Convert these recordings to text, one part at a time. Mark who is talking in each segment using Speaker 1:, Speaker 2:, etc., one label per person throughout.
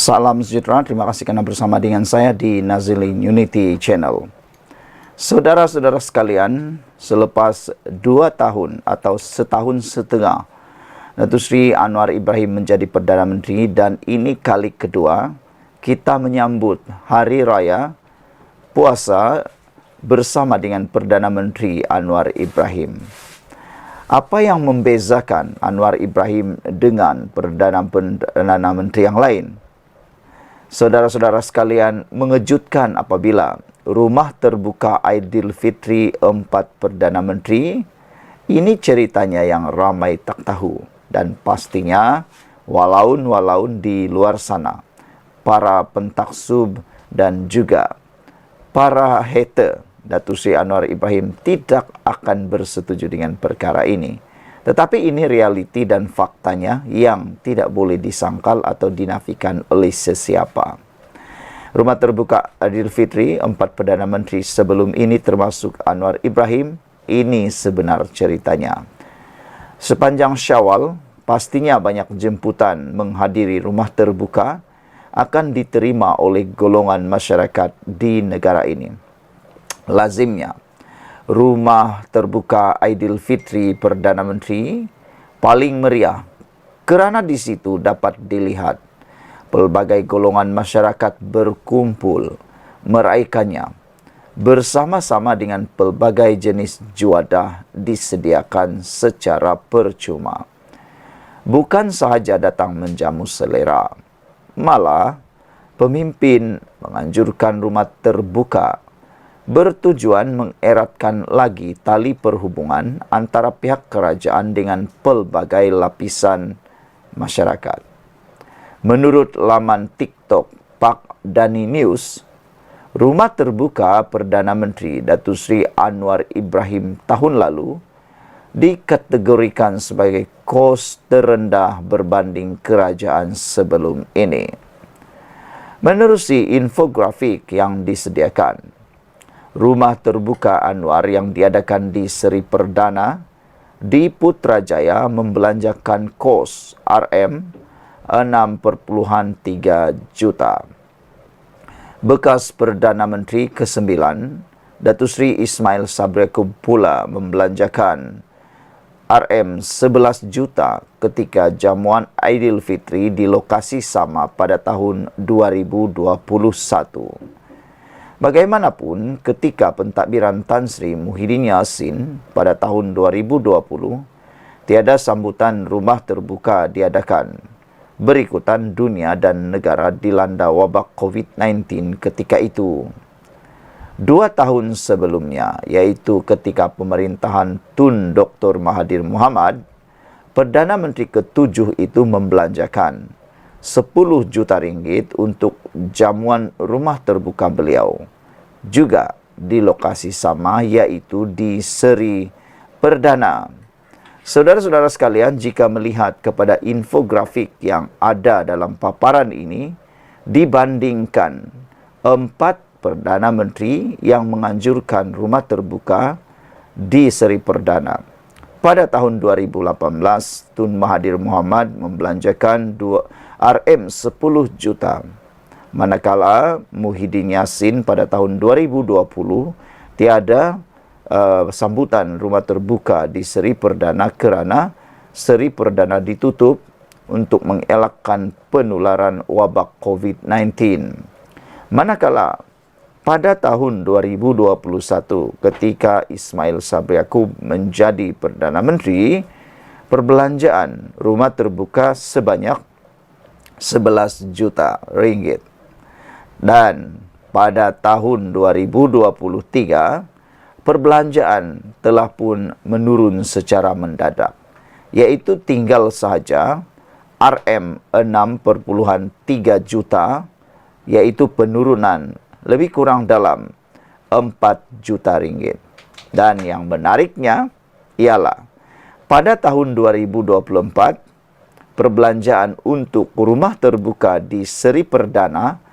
Speaker 1: Salam sejahtera, terima kasih karena bersama dengan saya di Nazilin Unity Channel. Saudara-saudara sekalian, selepas 2 tahun atau setahun setengah, Datuk Seri Anwar Ibrahim menjadi Perdana Menteri dan ini kali kedua kita menyambut Hari Raya Puasa bersama dengan Perdana Menteri Anwar Ibrahim. Apa yang membezakan Anwar Ibrahim dengan Perdana Menteri yang lain? Saudara-saudara sekalian, mengejutkan apabila rumah terbuka Aidilfitri 4 Perdana Menteri, ini ceritanya yang ramai tak tahu. Dan pastinya, walau di luar sana, para pentaksub dan juga para hater Datuk Seri Anwar Ibrahim tidak akan bersetuju dengan perkara ini. Tetapi ini realiti dan faktanya yang tidak boleh disangkal atau dinafikan oleh sesiapa. Rumah terbuka Aidilfitri 4 Perdana Menteri sebelum ini termasuk Anwar Ibrahim, ini sebenar ceritanya. Sepanjang Syawal, pastinya banyak jemputan menghadiri rumah terbuka akan diterima oleh golongan masyarakat di negara ini. Lazimnya, rumah terbuka Aidilfitri Perdana Menteri paling meriah kerana di situ dapat dilihat pelbagai golongan masyarakat berkumpul meraihkannya bersama-sama dengan pelbagai jenis juadah disediakan secara percuma. Bukan sahaja datang menjamu selera, malah pemimpin menganjurkan rumah terbuka bertujuan mengeratkan lagi tali perhubungan antara pihak kerajaan dengan pelbagai lapisan masyarakat. Menurut laman TikTok Pak Dani News, rumah terbuka Perdana Menteri Datuk Seri Anwar Ibrahim tahun lalu dikategorikan sebagai kos terendah berbanding kerajaan sebelum ini. Menerusi infografik yang disediakan, rumah terbuka Anwar yang diadakan di Seri Perdana di Putrajaya membelanjakan kos RM 6.3 juta. Bekas Perdana Menteri ke-9, Datuk Seri Ismail Sabri Yaakob pula membelanjakan RM 11 juta ketika jamuan Aidilfitri di lokasi sama pada tahun 2021. Bagaimanapun, ketika pentadbiran Tan Sri Muhyiddin Yassin pada tahun 2020, tiada sambutan rumah terbuka diadakan. Berikutan dunia dan negara dilanda wabak COVID-19 ketika itu. 2 tahun sebelumnya, iaitu ketika pemerintahan Tun Dr. Mahathir Mohamad, Perdana Menteri ke-7 itu membelanjakan 10 juta ringgit untuk jamuan rumah terbuka beliau. Juga di lokasi sama, iaitu di Seri Perdana. Saudara-saudara sekalian, jika melihat kepada infografik yang ada dalam paparan ini, dibandingkan 4 Perdana Menteri yang menganjurkan rumah terbuka di Seri Perdana. Pada tahun 2018, Tun Mahathir Mohamad membelanjakan RM 10 juta. Manakala Muhyiddin Yassin pada tahun 2020 tiada sambutan rumah terbuka di Seri Perdana kerana Seri Perdana ditutup untuk mengelakkan penularan wabak COVID-19. Manakala pada tahun 2021 ketika Ismail Sabri Yaakob menjadi Perdana Menteri, perbelanjaan rumah terbuka sebanyak 11 juta ringgit. Dan pada tahun 2023, perbelanjaan telah pun menurun secara mendadak, iaitu tinggal sahaja RM 6.3 juta, iaitu penurunan lebih kurang dalam 4 juta ringgit. Dan yang menariknya ialah pada tahun 2024, perbelanjaan untuk rumah terbuka di Seri Perdana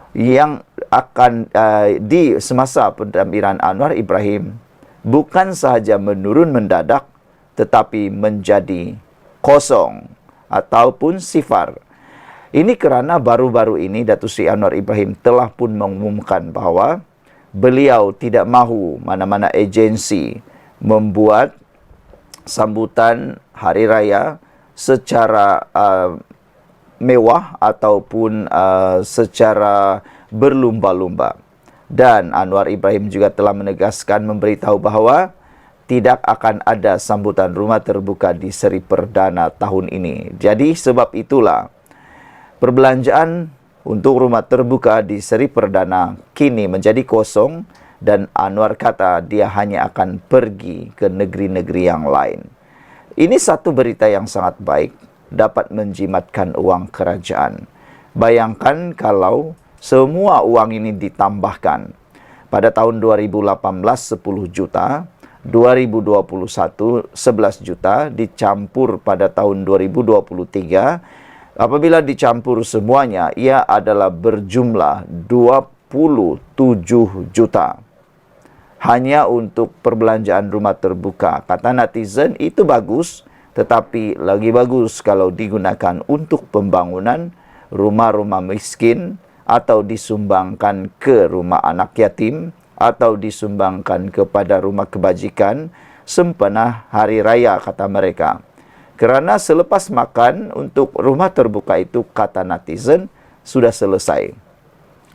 Speaker 1: yang akan di semasa pentadbiran Anwar Ibrahim bukan sahaja menurun mendadak tetapi menjadi kosong ataupun sifar. Ini kerana baru-baru ini Datuk Seri Anwar Ibrahim telah pun mengumumkan bahawa beliau tidak mahu mana-mana agensi membuat sambutan hari raya secara mewah ataupun secara berlumba-lumba. Dan Anwar Ibrahim juga telah menegaskan, memberitahu bahawa tidak akan ada sambutan rumah terbuka di seri perdana tahun ini. Jadi sebab itulah perbelanjaan untuk rumah terbuka di seri perdana kini menjadi kosong dan Anwar kata dia hanya akan pergi ke negeri-negeri yang lain. Ini satu berita yang sangat baik, dapat menjimatkan uang kerajaan. Bayangkan kalau semua uang ini ditambahkan. Pada tahun 2018 10 juta, 2021 11 juta, dicampur pada tahun 2023, apabila dicampur semuanya, ia adalah berjumlah 27 juta. Hanya untuk perbelanjaan rumah terbuka. Kata netizen, itu bagus, tetapi lagi bagus kalau digunakan untuk pembangunan rumah-rumah miskin, atau disumbangkan ke rumah anak yatim, atau disumbangkan kepada rumah kebajikan sempena hari raya, kata mereka. Kerana selepas makan untuk rumah terbuka itu, kata netizen, sudah selesai.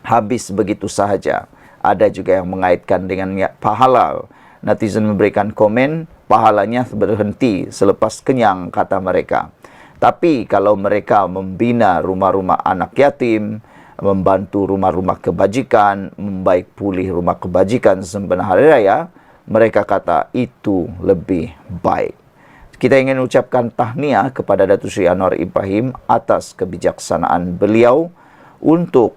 Speaker 1: Habis begitu sahaja. Ada juga yang mengaitkan dengan pahala. Netizen memberikan komen, pahalanya berhenti selepas kenyang, kata mereka. Tapi kalau mereka membina rumah-rumah anak yatim, membantu rumah-rumah kebajikan, membaik pulih rumah kebajikan sempena hari raya, mereka kata itu lebih baik. Kita ingin ucapkan tahniah kepada Datuk Seri Anwar Ibrahim atas kebijaksanaan beliau untuk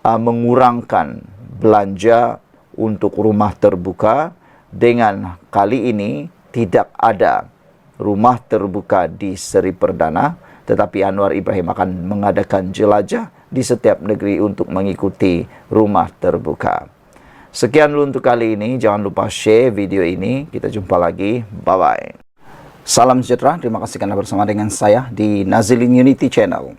Speaker 1: mengurangkan belanja untuk rumah terbuka. Dengan kali ini tidak ada rumah terbuka di seri perdana, tetapi Anwar Ibrahim akan mengadakan jelajah di setiap negeri untuk mengikuti rumah terbuka. Sekian dulu untuk kali ini. Jangan lupa share video ini. Kita jumpa lagi. Bye-bye. Salam sejahtera. Terima kasih kerana bersama dengan saya di Nazilin Unity Channel.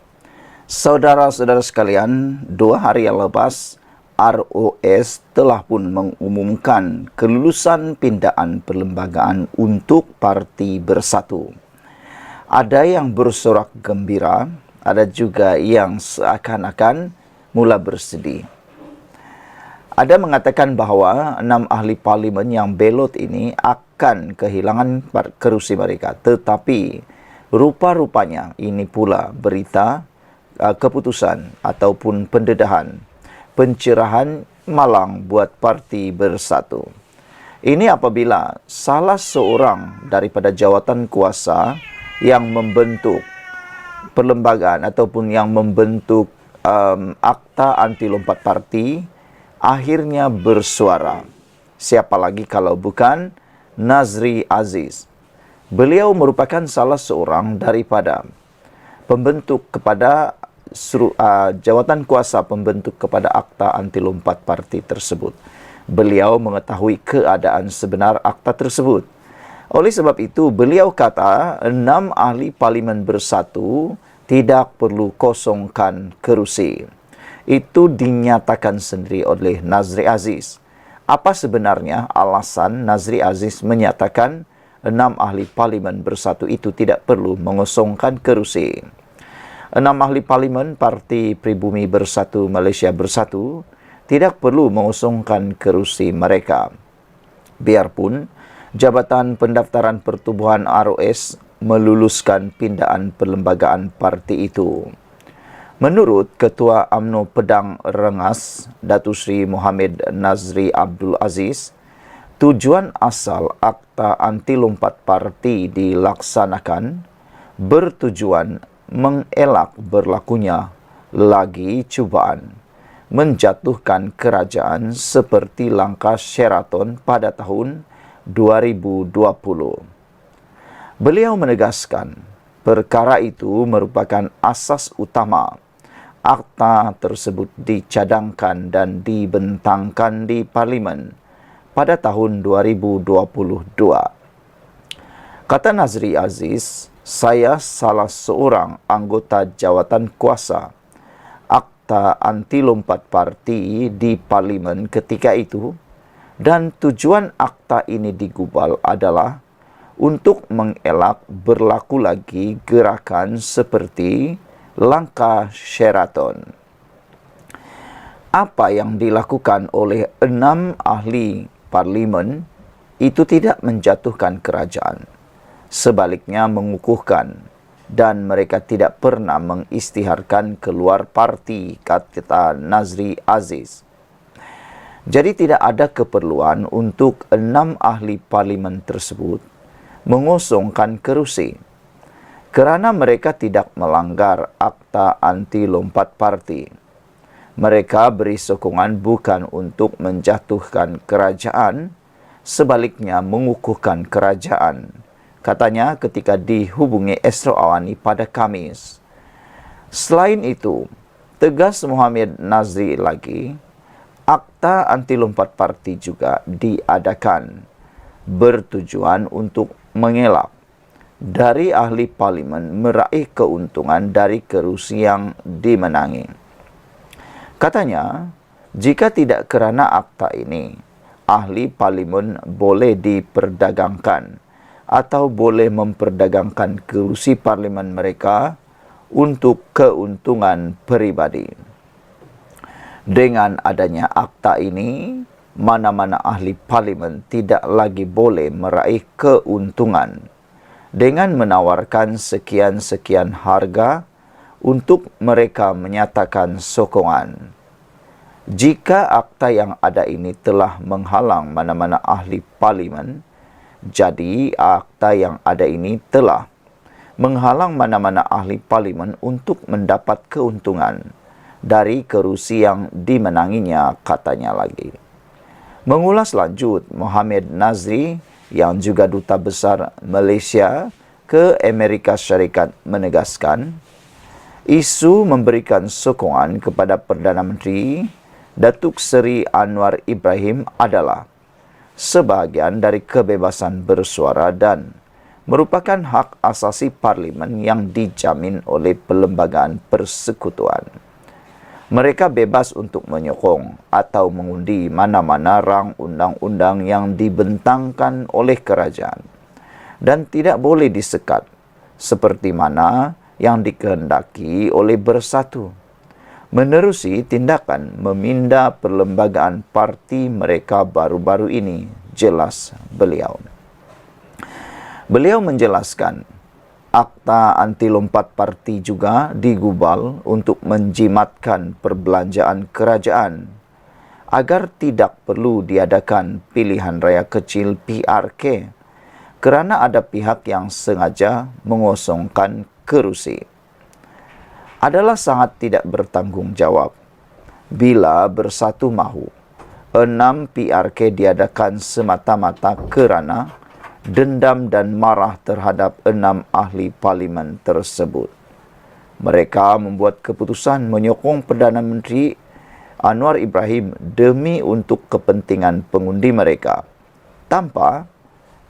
Speaker 1: Saudara-saudara sekalian, 2 hari yang lepas, ROS telah pun mengumumkan kelulusan pindaan perlembagaan untuk Parti Bersatu. Ada yang bersorak gembira, ada juga yang seakan-akan mula bersedih. Ada mengatakan bahawa 6 ahli parlimen yang belot ini akan kehilangan kerusi mereka. Tetapi rupa-rupanya ini pula berita keputusan ataupun pendedahan, pencerahan malang buat Parti Bersatu. Ini apabila salah seorang daripada jawatan kuasa yang membentuk perlembagaan ataupun yang membentuk akta anti lompat parti akhirnya bersuara. Siapa lagi kalau bukan Nazri Aziz. Beliau merupakan salah seorang daripada pembentuk kepada jawatan kuasa pembentuk kepada akta anti lompat parti tersebut. Beliau mengetahui keadaan sebenar akta tersebut. Oleh sebab itu, beliau kata 6 ahli parlimen bersatu tidak perlu kosongkan kerusi. Itu dinyatakan sendiri oleh Nazri Aziz. Apa sebenarnya alasan Nazri Aziz menyatakan 6 ahli parlimen bersatu itu tidak perlu mengosongkan kerusi? 6 ahli parlimen Parti Pribumi Bersatu Malaysia Bersatu tidak perlu mengosongkan kerusi mereka. Biarpun Jabatan Pendaftaran Pertubuhan ROS meluluskan pindaan perlembagaan parti itu. Menurut Ketua UMNO Pedang Rengas, Datuk Seri Mohamed Nazri Abdul Aziz, tujuan asal akta anti lompat parti dilaksanakan bertujuan mengelak berlakunya lagi cubaan menjatuhkan kerajaan seperti langkah Sheraton pada tahun 2020. Beliau menegaskan, perkara itu merupakan asas utama. Akta tersebut dicadangkan dan dibentangkan di Parlimen pada tahun 2022. Kata Nazri Aziz, saya salah seorang anggota jawatan kuasa Akta Anti Lompat Parti di Parlimen ketika itu, dan tujuan akta ini digubal adalah untuk mengelak berlaku lagi gerakan seperti langkah Sheraton. Apa yang dilakukan oleh 6 ahli parlimen itu tidak menjatuhkan kerajaan, sebaliknya mengukuhkan, dan mereka tidak pernah mengisytiharkan keluar parti, kata Nazri Aziz. Jadi tidak ada keperluan untuk 6 ahli parlimen tersebut mengosongkan kerusi, kerana mereka tidak melanggar Akta Anti Lompat Parti. Mereka beri sokongan bukan untuk menjatuhkan kerajaan, sebaliknya mengukuhkan kerajaan, katanya ketika dihubungi Esra Awani pada Khamis. Selain itu, tegas Muhammad Nazri lagi, Akta Anti Lompat Parti juga diadakan bertujuan untuk mengelak dari ahli parlimen meraih keuntungan dari kerusi yang dimenangi. Katanya, jika tidak kerana akta ini, ahli parlimen boleh diperdagangkan atau boleh memperdagangkan kerusi parlimen mereka untuk keuntungan peribadi. Dengan adanya akta ini, mana-mana ahli parlimen tidak lagi boleh meraih keuntungan dengan menawarkan sekian-sekian harga untuk mereka menyatakan sokongan. Jika akta yang ada ini telah menghalang mana-mana ahli parlimen, jadi akta yang ada ini telah menghalang mana-mana ahli parlimen untuk mendapat keuntungan dari kerusi yang dimenanginya, katanya lagi. Mengulas lanjut, Muhammad Nazri yang juga Duta Besar Malaysia ke Amerika Syarikat menegaskan, isu memberikan sokongan kepada Perdana Menteri Datuk Seri Anwar Ibrahim adalah sebahagian dari kebebasan bersuara dan merupakan hak asasi parlimen yang dijamin oleh Perlembagaan Persekutuan. Mereka bebas untuk menyokong atau mengundi mana-mana rang undang-undang yang dibentangkan oleh kerajaan dan tidak boleh disekat seperti mana yang dikehendaki oleh Bersatu, menerusi tindakan meminda perlembagaan parti mereka baru-baru ini, jelas beliau. Beliau menjelaskan, Akta Anti Lompat Parti juga digubal untuk menjimatkan perbelanjaan kerajaan agar tidak perlu diadakan pilihan raya kecil PRK kerana ada pihak yang sengaja mengosongkan kerusi. Adalah sangat tidak bertanggungjawab bila Bersatu mahu 6 PRK diadakan semata-mata kerana dendam dan marah terhadap 6 ahli parlimen tersebut. Mereka membuat keputusan menyokong Perdana Menteri Anwar Ibrahim demi untuk kepentingan pengundi mereka tanpa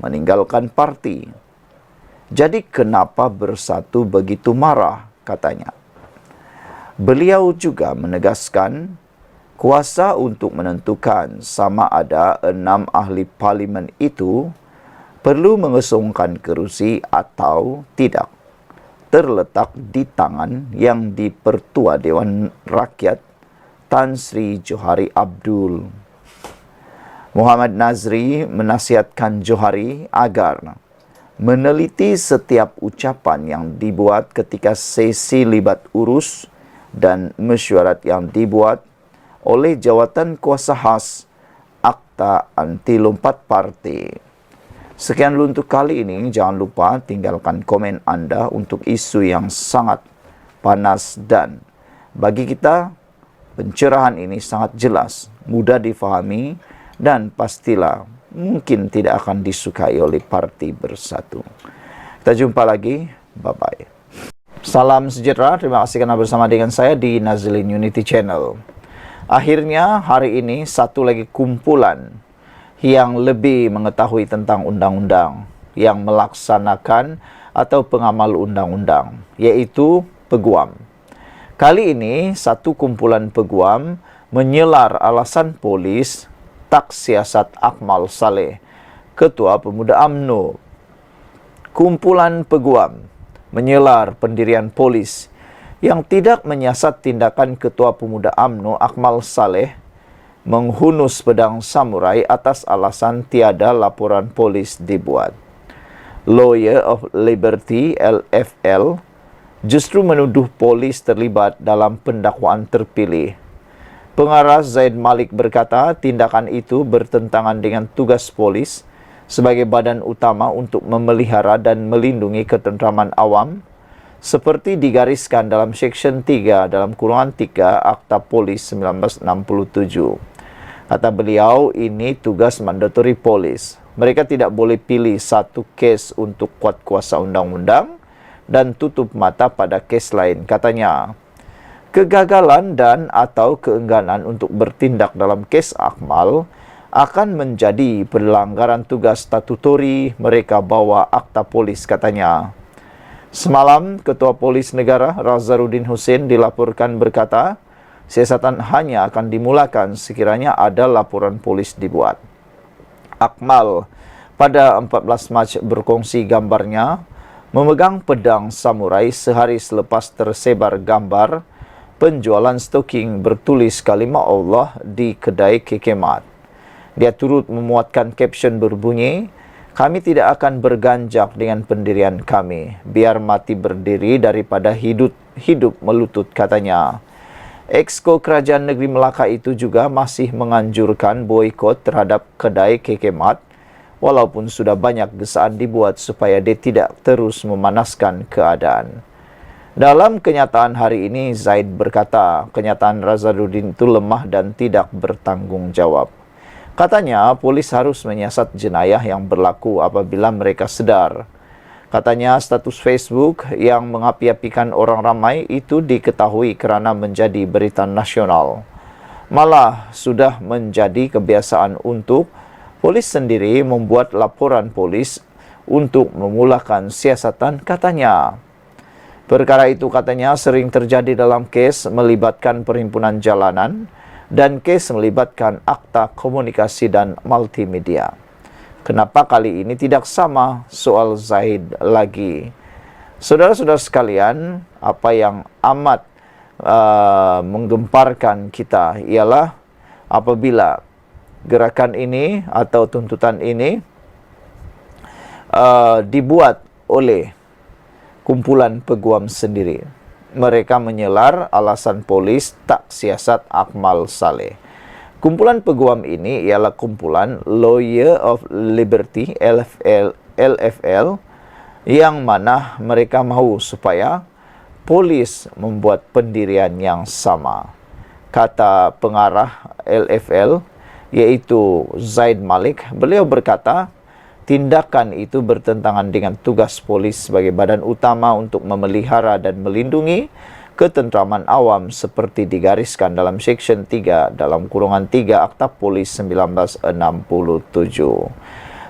Speaker 1: meninggalkan parti. Jadi kenapa Bersatu begitu marah, katanya. Beliau juga menegaskan kuasa untuk menentukan sama ada 6 ahli parlimen itu perlu mengosongkan kerusi atau tidak terletak di tangan yang di-Pertua Dewan Rakyat Tan Sri Johari Abdul. Muhammad Nazri menasihatkan Johari agar meneliti setiap ucapan yang dibuat ketika sesi libat urus dan mesyuarat yang dibuat oleh Jawatan Kuasa Khas Akta Anti Lompat Parti. Sekian dulu untuk kali ini. Jangan lupa tinggalkan komen anda untuk isu yang sangat panas, dan bagi kita pencerahan ini sangat jelas, mudah difahami, dan pastilah mungkin tidak akan disukai oleh Parti Bersatu. Kita jumpa lagi. Bye-bye. Salam sejahtera. Terima kasih kerana bersama dengan saya di Nazilin Unity Channel. Akhirnya hari ini satu lagi kumpulan yang lebih mengetahui tentang undang-undang yang melaksanakan atau pengamal undang-undang, yaitu peguam. Kali ini, satu kumpulan peguam menyelar alasan polis tak siasat Akmal Saleh, Ketua Pemuda UMNO. Kumpulan peguam menyelar pendirian polis yang tidak menyiasat tindakan Ketua Pemuda UMNO Akmal Saleh menghunus pedang samurai atas alasan tiada laporan polis dibuat. Lawyer of Liberty LFL justru menuduh polis terlibat dalam pendakwaan terpilih. Pengarah Zaid Malik berkata tindakan itu bertentangan dengan tugas polis sebagai badan utama untuk memelihara dan melindungi ketentraman awam seperti digariskan dalam Seksyen 3 dalam kurungan 3 Akta Polis 1967. Kata beliau, ini tugas mandatori polis. Mereka tidak boleh pilih satu kes untuk kuat kuasa undang-undang dan tutup mata pada kes lain. Katanya, kegagalan dan atau keengganan untuk bertindak dalam kes Akmal akan menjadi pelanggaran tugas statutori mereka bawa Akta Polis, katanya. Semalam, Ketua Polis Negara Razarudin Hussein dilaporkan berkata, siasatan hanya akan dimulakan sekiranya ada laporan polis dibuat. Akmal pada 14 Mac berkongsi gambarnya memegang pedang samurai sehari selepas tersebar gambar penjualan stoking bertulis kalimah Allah di kedai kekemat. Dia turut memuatkan caption berbunyi, kami tidak akan berganjak dengan pendirian kami. Biar mati berdiri daripada hidup melutut, katanya. Exco Kerajaan Negeri Melaka itu juga masih menganjurkan boikot terhadap kedai kekemat, walaupun sudah banyak gesaan dibuat supaya dia tidak terus memanaskan keadaan. Dalam kenyataan hari ini, Zaid berkata, kenyataan Razarudin itu lemah dan tidak bertanggung jawab. Katanya, polis harus menyiasat jenayah yang berlaku apabila mereka sedar. Katanya, status Facebook yang mengapi-apikan orang ramai itu diketahui kerana menjadi berita nasional. Malah sudah menjadi kebiasaan untuk polis sendiri membuat laporan polis untuk memulakan siasatan, katanya. Perkara itu, katanya, sering terjadi dalam kes melibatkan perhimpunan jalanan dan kes melibatkan Akta Komunikasi dan Multimedia. Kenapa kali ini tidak sama? Soal Zaid lagi. Saudara-saudara sekalian, apa yang amat menggemparkan kita ialah apabila gerakan ini atau tuntutan ini dibuat oleh kumpulan peguam sendiri. Mereka menyelar alasan polis tak siasat Akmal Saleh. Kumpulan peguam ini ialah kumpulan Lawyer of Liberty LFL yang mana mereka mahu supaya polis membuat pendirian yang sama. Kata pengarah LFL yaitu Zaid Malik, beliau berkata, tindakan itu bertentangan dengan tugas polis sebagai badan utama untuk memelihara dan melindungi ketentraman awam seperti digariskan dalam Seksyen 3 dalam kurungan 3 Akta Polis 1967.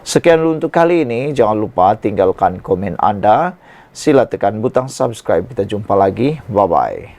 Speaker 1: Sekian dulu untuk kali ini. Jangan lupa tinggalkan komen Anda. Sila tekan butang subscribe. Kita jumpa lagi. Bye-bye.